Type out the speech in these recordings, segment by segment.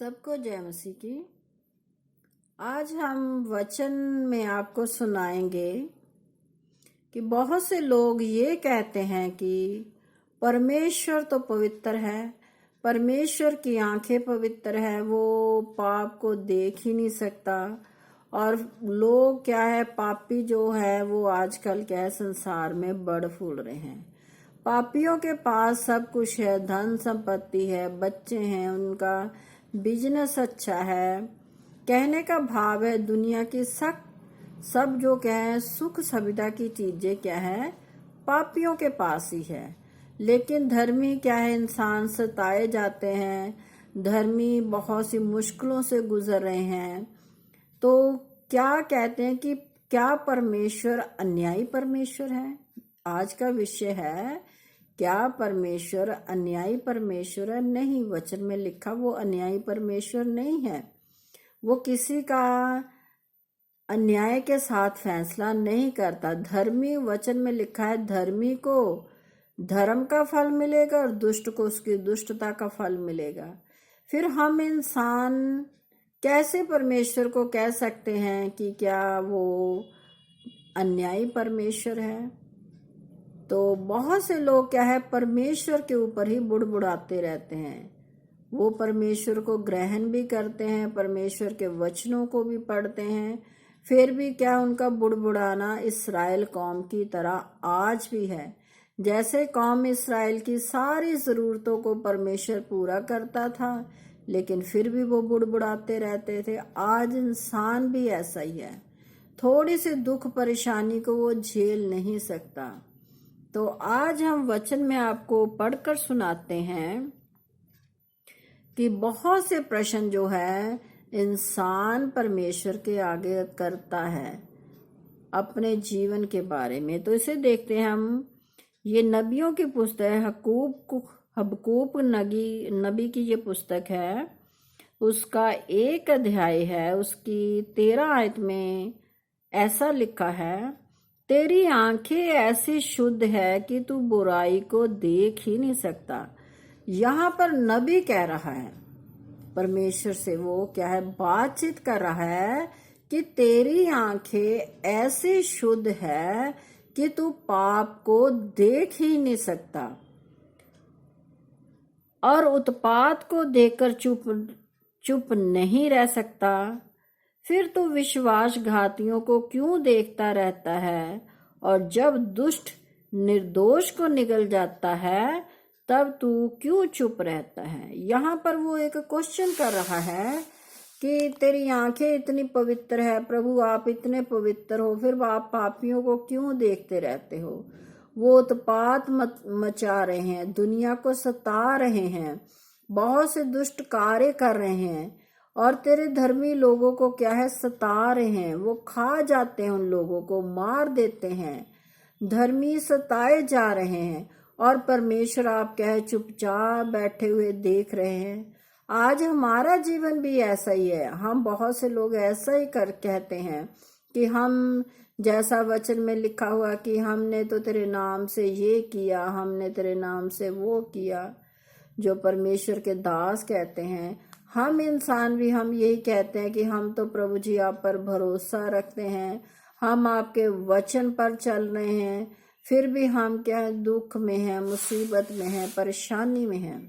सबको जय मसीह की। आज हम वचन में आपको सुनाएंगे कि बहुत से लोग ये कहते हैं कि परमेश्वर तो पवित्र है, परमेश्वर की आंखें पवित्र है, वो पाप को देख ही नहीं सकता। और लोग क्या है, पापी जो है वो आजकल क्या है, संसार में बढ़ फूल रहे हैं। पापियों के पास सब कुछ है, धन संपत्ति है, बच्चे हैं, उनका बिजनेस अच्छा है। कहने का भाव है दुनिया की सब जो क्या है सुख सुविधा की चीजें क्या है, पापियों के पास ही है। लेकिन धर्मी क्या है, इंसान सताए जाते हैं, धर्मी बहुत सी मुश्किलों से गुजर रहे हैं। तो क्या कहते हैं कि क्या परमेश्वर अन्यायी परमेश्वर है? आज का विषय है, क्या परमेश्वर अन्यायी परमेश्वर है? नहीं, वचन में लिखा वो अन्यायी परमेश्वर नहीं है। वो किसी का अन्याय के साथ फैसला नहीं करता। धर्मी, वचन में लिखा है, धर्मी को धर्म का फल मिलेगा और दुष्ट को उसकी दुष्टता का फल मिलेगा। फिर हम इंसान कैसे परमेश्वर को कह सकते हैं कि क्या वो अन्यायी परमेश्वर है? तो बहुत से लोग क्या है, परमेश्वर के ऊपर ही बुड़बुड़ाते रहते हैं। वो परमेश्वर को ग्रहण भी करते हैं, परमेश्वर के वचनों को भी पढ़ते हैं, फिर भी क्या उनका बुड़बुड़ाना इस्राएल कौम की तरह आज भी है। जैसे कौम इस्राएल की सारी ज़रूरतों को परमेश्वर पूरा करता था, लेकिन फिर भी वो बुड़बुड़ाते रहते थे। आज इंसान भी ऐसा ही है, थोड़ी सी दुख परेशानी को वो झेल नहीं सकता। तो आज हम वचन में आपको पढ़कर सुनाते हैं कि बहुत से प्रश्न जो है इंसान परमेश्वर के आगे करता है अपने जीवन के बारे में। तो इसे देखते हैं हम। ये नबियों की पुस्तक है, हबकूक नबी की ये पुस्तक है। उसका 1 अध्याय है, उसकी 13 आयत में ऐसा लिखा है, तेरी आंखें ऐसी शुद्ध है कि तू बुराई को देख ही नहीं सकता। यहाँ पर नबी कह रहा है, परमेश्वर से वो क्या है, बातचीत कर रहा है कि तेरी आंखें ऐसी शुद्ध है कि तू पाप को देख ही नहीं सकता और उत्पात को देखकर चुप नहीं रह सकता। फिर तू विश्वासघातियों को क्यों देखता रहता है, और जब दुष्ट निर्दोष को निगल जाता है तब तू क्यों चुप रहता है? यहाँ पर वो एक क्वेश्चन कर रहा है कि तेरी आंखें इतनी पवित्र है प्रभु, आप इतने पवित्र हो, फिर आप पापियों को क्यों देखते रहते हो? वो उत्पात मचा रहे हैं, दुनिया को सता रहे हैं, बहुत से दुष्ट कार्य कर रहे हैं, और तेरे धर्मी लोगों को क्या है, सता रहे हैं। वो खा जाते हैं, उन लोगों को मार देते हैं। धर्मी सताए जा रहे हैं और परमेश्वर आप क्या है, चुपचाप बैठे हुए देख रहे हैं। आज हमारा जीवन भी ऐसा ही है। हम बहुत से लोग ऐसा ही कहते हैं कि हम, जैसा वचन में लिखा हुआ कि हमने तो तेरे नाम से ये किया, हमने तेरे नाम से वो किया। जो परमेश्वर के दास कहते हैं, हम इंसान भी हम यही कहते हैं कि हम तो प्रभु जी आप पर भरोसा रखते हैं, हम आपके वचन पर चल रहे हैं, फिर भी हम क्या है, दुख में हैं, मुसीबत में हैं, परेशानी में हैं।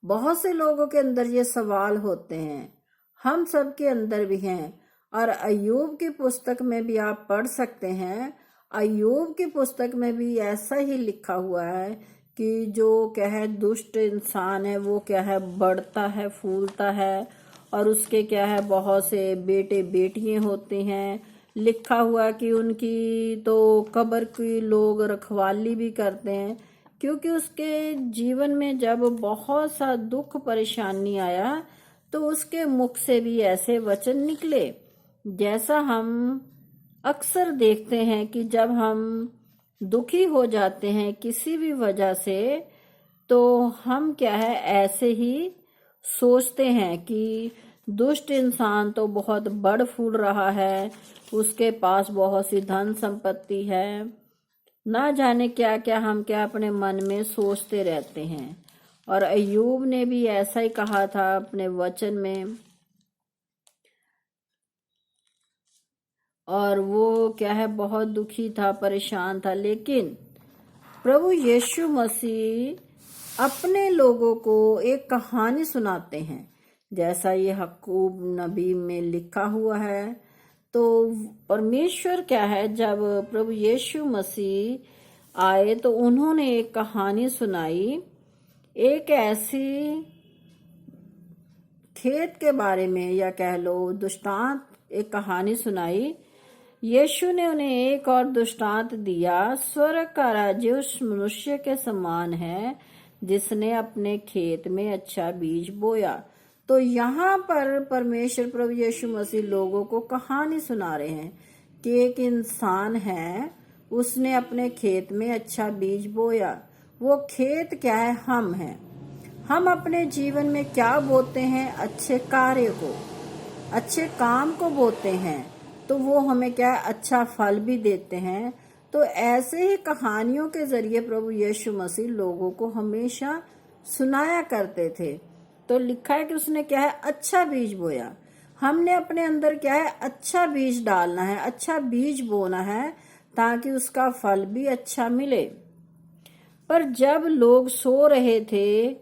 बहुत से लोगों के अंदर ये सवाल होते हैं, हम सब के अंदर भी हैं। और अय्यूब की पुस्तक में भी आप पढ़ सकते हैं, अय्यूब की पुस्तक में भी ऐसा ही लिखा हुआ है कि जो क्या है, दुष्ट इंसान है, वो क्या है, बढ़ता है, फूलता है, और उसके क्या है, बहुत से बेटे बेटियां होते हैं। लिखा हुआ कि उनकी तो कब्र की लोग रखवाली भी करते हैं, क्योंकि उसके जीवन में जब बहुत सा दुख परेशानी आया तो उसके मुख से भी ऐसे वचन निकले। जैसा हम अक्सर देखते हैं कि जब हम दुखी हो जाते हैं किसी भी वजह से, तो हम क्या है, ऐसे ही सोचते हैं कि दुष्ट इंसान तो बहुत बढ़ फूल रहा है, उसके पास बहुत सी धन संपत्ति है, ना जाने क्या क्या हम क्या अपने मन में सोचते रहते हैं। और अय्यूब ने भी ऐसा ही कहा था अपने वचन में। और वो क्या है, बहुत दुखी था, परेशान था, लेकिन प्रभु यीशु मसीह अपने लोगों को एक कहानी सुनाते हैं, जैसा ये हकूब नबी में लिखा हुआ है। तो परमेश्वर क्या है, जब प्रभु यीशु मसीह आए तो उन्होंने एक कहानी सुनाई, एक ऐसी खेत के बारे में, या कह लो दृष्टांत, एक कहानी सुनाई। यीशु ने उन्हें एक और दृष्टांत दिया, स्वर्ग का राज्य उस मनुष्य के समान है जिसने अपने खेत में अच्छा बीज बोया। तो यहाँ पर परमेश्वर प्रभु यीशु मसीह लोगों को कहानी सुना रहे हैं कि एक इंसान है, उसने अपने खेत में अच्छा बीज बोया। वो खेत क्या है, हम हैं। हम अपने जीवन में क्या बोते हैं, अच्छे कार्य को, अच्छे काम को बोते हैं, तो वो हमें क्या है, अच्छा फल भी देते हैं। तो ऐसे ही कहानियों के जरिए प्रभु यीशु मसीह लोगों को हमेशा सुनाया करते थे। तो लिखा है कि उसने क्या है, अच्छा बीज बोया। हमने अपने अंदर क्या है, अच्छा बीज डालना है, अच्छा बीज बोना है, ताकि उसका फल भी अच्छा मिले। पर जब लोग सो रहे थे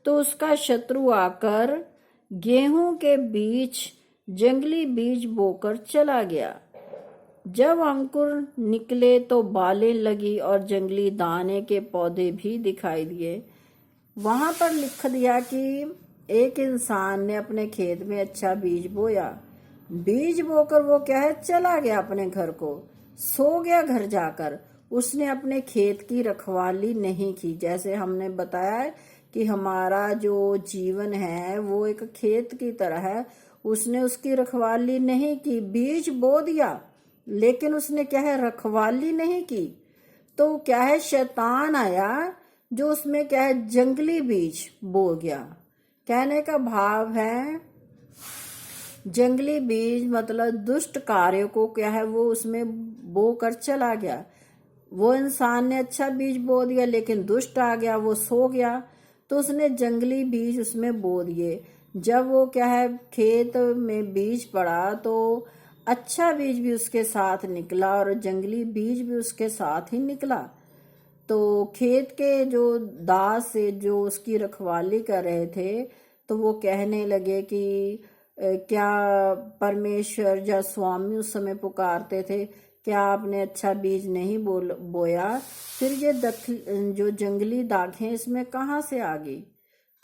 तो उसका शत्रु आकर गेहूं के बीच जंगली बीज बोकर चला गया। जब अंकुर निकले तो बालें लगी और जंगली दाने के पौधे भी दिखाई दिए। वहां पर लिख दिया कि एक इंसान ने अपने खेत में अच्छा बीज बोया। बीज बोकर वो क्या है, चला गया अपने घर को, सो गया घर जाकर। उसने अपने खेत की रखवाली नहीं की। जैसे हमने बताया कि हमारा जो जीवन है वो एक खेत की तरह है, उसने उसकी रखवाली नहीं की। बीज बो दिया, लेकिन उसने क्या है, रखवाली नहीं की। तो क्या है, शैतान आया जो उसमें क्या है, जंगली बीज बो गया। कहने का भाव है, जंगली बीज मतलब दुष्ट कार्य को क्या है, वो उसमें बो कर चला गया। वो इंसान ने अच्छा बीज बो दिया, लेकिन दुष्ट आ गया, वो सो गया, तो उसने जंगली बीज उसमें बो दिए। जब वो क्या है, खेत में बीज पड़ा तो अच्छा बीज भी उसके साथ निकला और जंगली बीज भी उसके साथ ही निकला। तो खेत के जो दास से जो उसकी रखवाली कर रहे थे, तो वो कहने लगे कि क्या परमेश्वर या स्वामी उस समय पुकारते थे, क्या आपने अच्छा बीज नहीं बोया, फिर ये जो जंगली दाखें इसमें कहाँ से आ गई।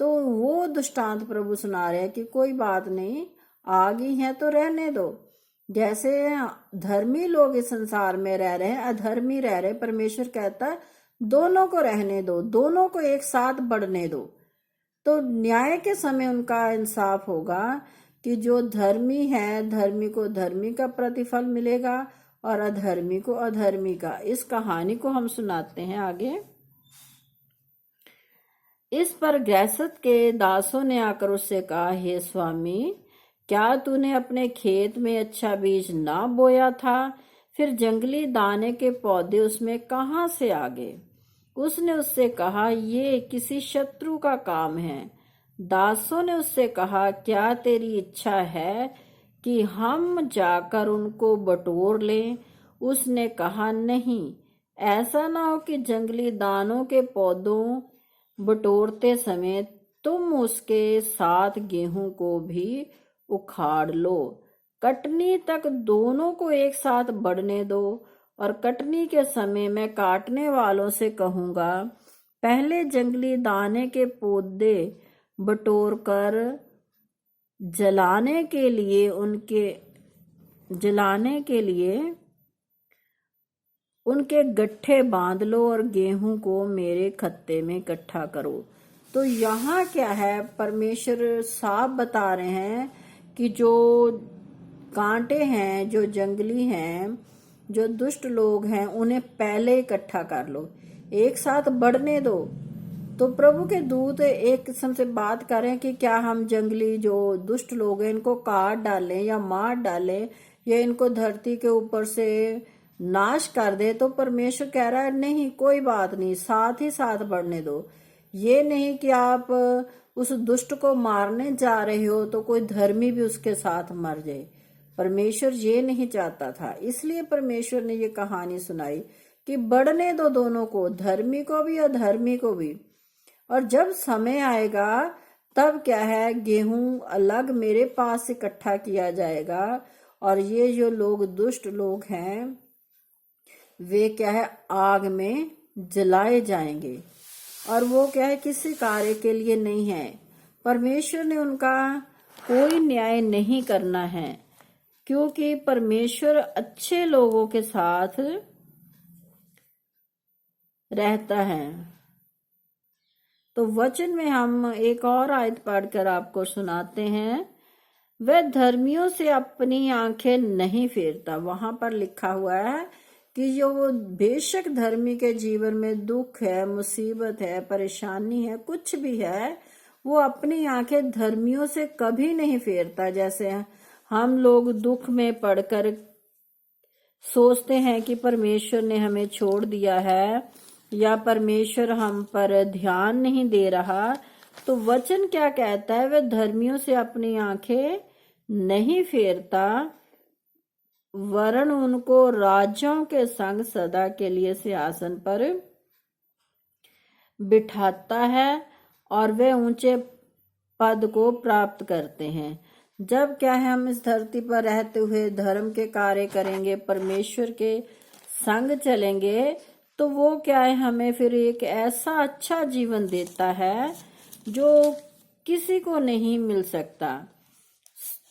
तो वो दृष्टांत प्रभु सुना रहे हैं कि कोई बात नहीं, आ गई हैं तो रहने दो। जैसे धर्मी लोग इस संसार में रह रहे हैं, अधर्मी रह रहे, परमेश्वर कहता है दोनों को रहने दो, दोनों को एक साथ बढ़ने दो। तो न्याय के समय उनका इंसाफ होगा कि जो धर्मी है, धर्मी को धर्मी का प्रतिफल मिलेगा और अधर्मी को अधर्मी का। इस कहानी को हम सुनाते हैं आगे। इस पर गृहस्थ के दासों ने आकर उससे कहा, हे स्वामी, क्या तूने अपने खेत में अच्छा बीज ना बोया था? फिर जंगली दाने के पौधे उसमें कहाँ से आ गए? उसने उससे कहा, ये किसी शत्रु का काम है। दासों ने उससे कहा, क्या तेरी इच्छा है कि हम जाकर उनको बटोर लें? उसने कहा, नहीं, ऐसा ना हो कि जंगली दानों के पौधों बटोरते समय तुम उसके साथ गेहूं को भी उखाड़ लो। कटनी तक दोनों को एक साथ बढ़ने दो, और कटनी के समय मैं काटने वालों से कहूंगा, पहले जंगली दाने के पौधे बटोर कर जलाने के लिए उनके गट्ठे बांध लो और गेहूं को मेरे खत्ते में इकट्ठा करो। तो यहाँ क्या है, परमेश्वर साफ बता रहे हैं कि जो कांटे हैं, जो जंगली हैं, जो दुष्ट लोग हैं, उन्हें पहले इकट्ठा कर लो, एक साथ बढ़ने दो। तो प्रभु के दूत एक किस्म से बात करें कि क्या हम जंगली जो दुष्ट लोग हैं इनको काट डालें या मार डालें या इनको धरती के ऊपर से नाश कर दे। तो परमेश्वर कह रहा है, नहीं, कोई बात नहीं, साथ ही साथ बढ़ने दो। ये नहीं कि आप उस दुष्ट को मारने जा रहे हो तो कोई धर्मी भी उसके साथ मर जाए। परमेश्वर ये नहीं चाहता था, इसलिए परमेश्वर ने ये कहानी सुनाई कि बढ़ने दो दोनों को, धर्मी को भी अधर्मी को भी। और जब समय आएगा तब क्या है, गेहूं अलग मेरे पास इकट्ठा किया जाएगा और ये जो लोग दुष्ट लोग हैं वे क्या है, आग में जलाए जाएंगे। और वो क्या है, किसी कार्य के लिए नहीं है। परमेश्वर ने उनका कोई न्याय नहीं करना है, क्योंकि परमेश्वर अच्छे लोगों के साथ रहता है। तो वचन में हम एक और आयत पढ़कर आपको सुनाते हैं। वह धर्मियों से अपनी आंखें नहीं फेरता। वहां पर लिखा हुआ है कि जो बेशक धर्मी के जीवन में दुख है, मुसीबत है, परेशानी है, कुछ भी है, वो अपनी आंखें धर्मियों से कभी नहीं फेरता। जैसे हम लोग दुख में पड़कर सोचते हैं कि परमेश्वर ने हमें छोड़ दिया है या परमेश्वर हम पर ध्यान नहीं दे रहा, तो वचन क्या कहता है, वह धर्मियों से अपनी आंखें नहीं फेरता, वरन उनको राजाओं के संग सदा के लिए सिंहासन पर बिठाता है और वे ऊंचे पद को प्राप्त करते हैं। जब क्या है, हम इस धरती पर रहते हुए धर्म के कार्य करेंगे, परमेश्वर के संग चलेंगे, तो वो क्या है, हमें फिर एक ऐसा अच्छा जीवन देता है जो किसी को नहीं मिल सकता।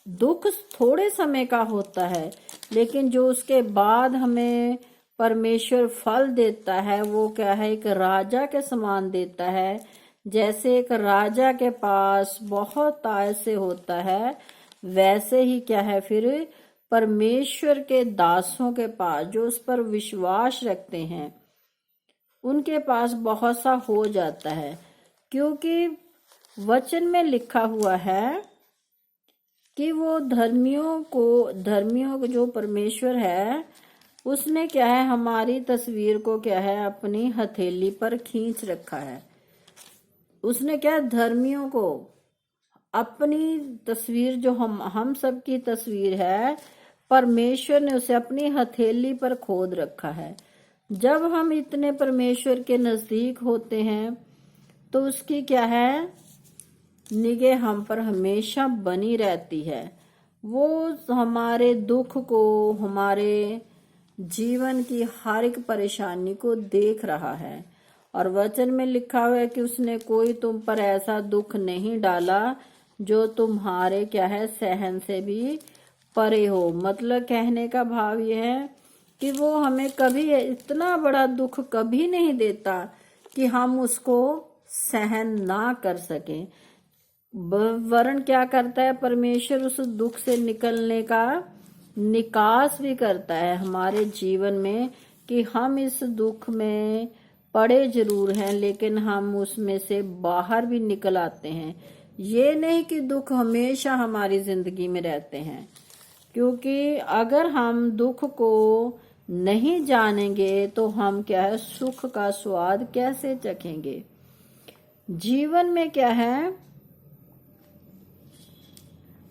दुख थोड़े समय का होता है, लेकिन जो उसके बाद हमें परमेश्वर फल देता है वो क्या है, एक राजा के समान देता है। जैसे एक राजा के पास बहुत आय होता है, वैसे ही क्या है, फिर परमेश्वर के दासों के पास जो उस पर विश्वास रखते हैं उनके पास बहुत सा हो जाता है। क्योंकि वचन में लिखा हुआ है कि वो धर्मियों को जो परमेश्वर है उसने क्या है, हमारी तस्वीर को क्या है, अपनी हथेली पर खींच रखा है। उसने क्या, धर्मियों को अपनी तस्वीर, जो हम सब की तस्वीर है, परमेश्वर ने उसे अपनी हथेली पर खोद रखा है। जब हम इतने परमेश्वर के नजदीक होते हैं तो उसकी क्या है, निगाह हम पर हमेशा बनी रहती है। वो हमारे दुख को, हमारे जीवन की हर एक परेशानी को देख रहा है। और वचन में लिखा हुआ है कि उसने कोई तुम पर ऐसा दुख नहीं डाला जो तुम्हारे क्या है, सहन से भी परे हो। मतलब कहने का भाव यह है कि वो हमें कभी इतना बड़ा दुख कभी नहीं देता कि हम उसको सहन ना कर सकें। वरन क्या करता है, परमेश्वर उस दुख से निकलने का निकास भी करता है हमारे जीवन में, कि हम इस दुख में पड़े जरूर हैं लेकिन हम उसमें से बाहर भी निकल आते हैं। ये नहीं कि दुख हमेशा हमारी जिंदगी में रहते हैं, क्योंकि अगर हम दुख को नहीं जानेंगे तो हम क्या है, सुख का स्वाद कैसे चखेंगे। जीवन में क्या है,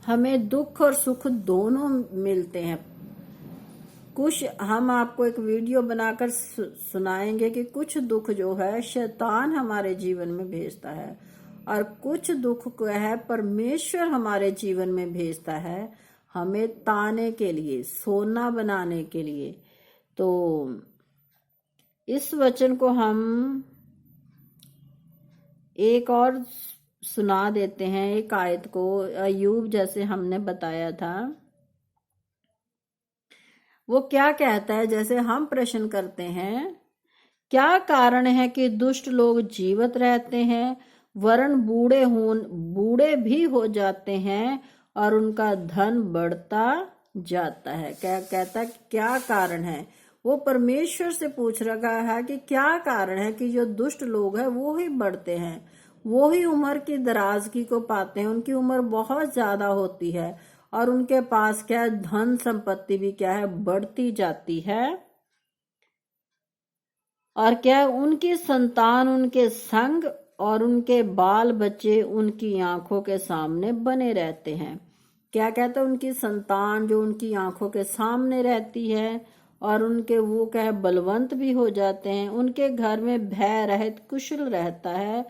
हमें दुख और सुख दोनों मिलते हैं। कुछ हम आपको एक वीडियो बनाकर सुनाएंगे कि कुछ दुख जो है शैतान हमारे जीवन में भेजता है और कुछ दुख को है परमेश्वर हमारे जीवन में भेजता है, हमें ताने के लिए, सोना बनाने के लिए। तो इस वचन को हम एक और सुना देते हैं, एक आयत को। अय्यूब जैसे हमने बताया था, वो क्या कहता है, जैसे हम प्रश्न करते हैं क्या कारण है कि दुष्ट लोग जीवित रहते हैं वरन बूढ़े भी हो जाते हैं और उनका धन बढ़ता जाता है। क्या कहता है, क्या कारण है? वो परमेश्वर से पूछ रहा है कि क्या कारण है कि जो दुष्ट लोग हैं वो ही बढ़ते हैं, वो ही उम्र की दराजगी को पाते हैं, उनकी उम्र बहुत ज्यादा होती है और उनके पास क्या है, धन संपत्ति भी क्या है, बढ़ती जाती है। और क्या उनकी संतान उनके संग और उनके बाल बच्चे उनकी आंखों के सामने बने रहते हैं। क्या कहते हैं, उनकी संतान जो उनकी आंखों के सामने रहती है और उनके वो क्या बलवंत भी हो जाते हैं। उनके घर में भय रहित कुशल रहता है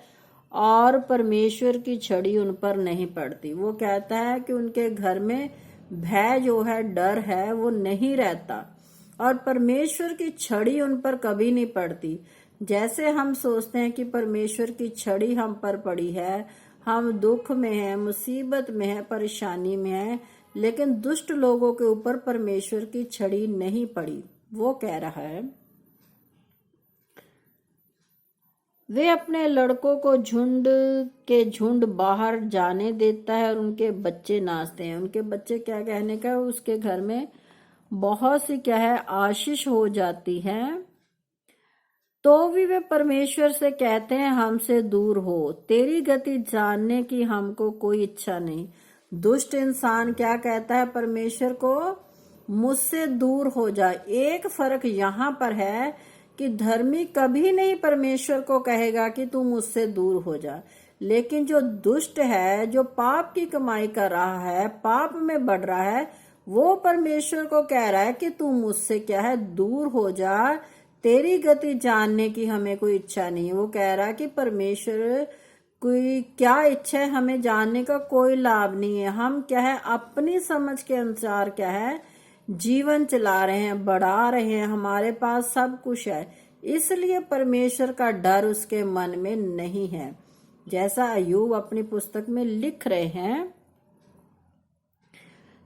और परमेश्वर की छड़ी उन पर नहीं पड़ती। वो कहता है कि उनके घर में भय जो है, डर है, वो नहीं रहता और परमेश्वर की छड़ी उन पर कभी नहीं पड़ती। जैसे हम सोचते हैं कि परमेश्वर की छड़ी हम पर पड़ी है, हम दुख में हैं, मुसीबत में हैं, परेशानी में हैं, लेकिन दुष्ट लोगों के ऊपर परमेश्वर की छड़ी नहीं पड़ी। वो कह रहा है, वे अपने लड़कों को झुंड के झुंड बाहर जाने देता है और उनके बच्चे नाचते हैं। उनके बच्चे क्या कहने का, उसके घर में बहुत सी क्या है आशीष हो जाती है। तो भी वे परमेश्वर से कहते हैं, हमसे दूर हो, तेरी गति जानने की हमको कोई इच्छा नहीं। दुष्ट इंसान क्या कहता है परमेश्वर को, मुझसे दूर हो जा। एक फर्क यहाँ पर है कि धर्मी कभी नहीं परमेश्वर को कहेगा कि तू मुझसे दूर हो जा, लेकिन जो दुष्ट है, जो पाप की कमाई कर रहा है, पाप में बढ़ रहा है, वो परमेश्वर को कह रहा है कि तू मुझसे क्या है दूर हो जा, तेरी गति जानने की हमें कोई इच्छा नहीं है। वो कह रहा है कि परमेश्वर कोई क्या इच्छा है, हमें जानने का कोई लाभ नहीं है। हम क्या है अपनी समझ के अनुसार क्या है जीवन चला रहे हैं, बढ़ा रहे हैं, हमारे पास सब कुछ है, इसलिए परमेश्वर का डर उसके मन में नहीं है। जैसा अय्यूब अपनी पुस्तक में लिख रहे हैं,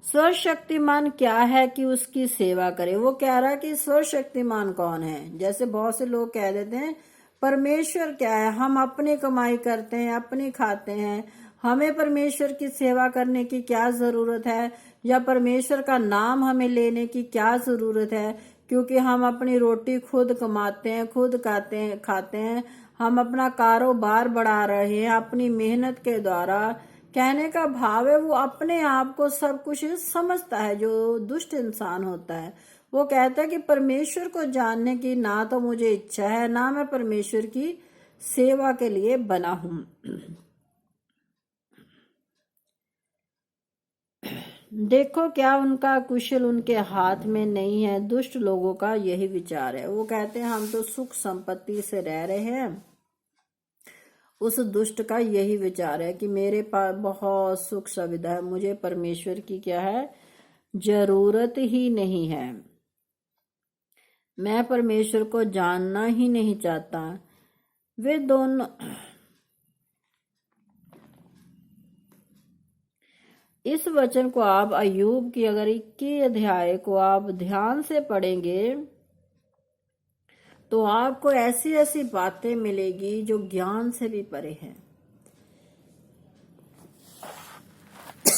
सर्वशक्तिमान क्या है कि उसकी सेवा करे। वो कह रहा है कि सर्वशक्तिमान कौन है। जैसे बहुत से लोग कह देते हैं परमेश्वर क्या है, हम अपनी कमाई करते हैं, अपनी खाते हैं, हमें परमेश्वर की सेवा करने की क्या जरूरत है, या परमेश्वर का नाम हमें लेने की क्या जरूरत है, क्योंकि हम अपनी रोटी खुद कमाते हैं, खुद खाते हैं, हम अपना कारोबार बढ़ा रहे हैं अपनी मेहनत के द्वारा। कहने का भाव है वो अपने आप को सब कुछ समझता है। जो दुष्ट इंसान होता है वो कहता है कि परमेश्वर को जानने की ना तो मुझे इच्छा है, ना मैं परमेश्वर की सेवा के लिए बना हूं। देखो क्या उनका कुशल उनके हाथ में नहीं है। दुष्ट लोगों का यही विचार है। वो कहते हैं हम तो सुख संपत्ति से रह रहे हैं। उस दुष्ट का यही विचार है कि मेरे पास बहुत सुख सुविधा है, मुझे परमेश्वर की क्या है जरूरत ही नहीं है, मैं परमेश्वर को जानना ही नहीं चाहता। वे दोनों इस वचन को आप अय्यूब की अगर 21 अध्याय को आप ध्यान से पढ़ेंगे तो आपको ऐसी ऐसी बातें मिलेगी जो ज्ञान से भी परे हैं।